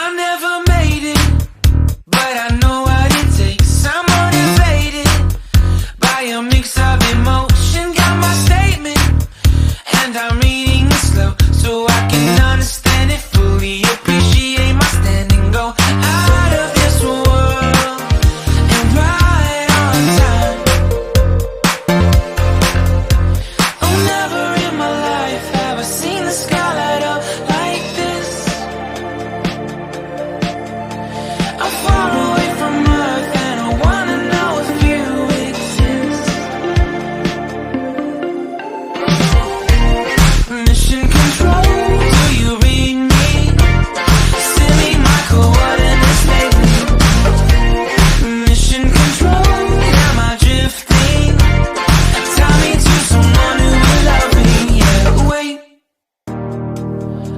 I never made it, but I know what it takes. I'm motivated by a mix of emotion. Got my statement, and I'm reading it slow so I can understand it fully. Appreciate my stand and go out of this world and right on time. Oh, never in my life have I seen the sky light up like this. I'm far away from Earth and I wanna know if you exist. Mission control, do you read me? Send me my coordinates lately. Mission control, am I drifting? Tie me to someone who will love me. Yeah, wait,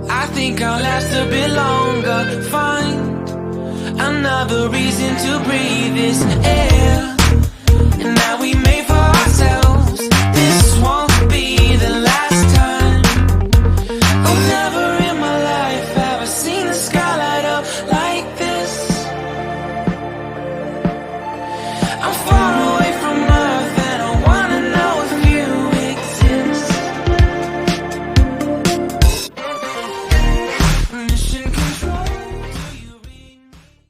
I think I'll last a bit longer. Find another reason to breathe this air, and I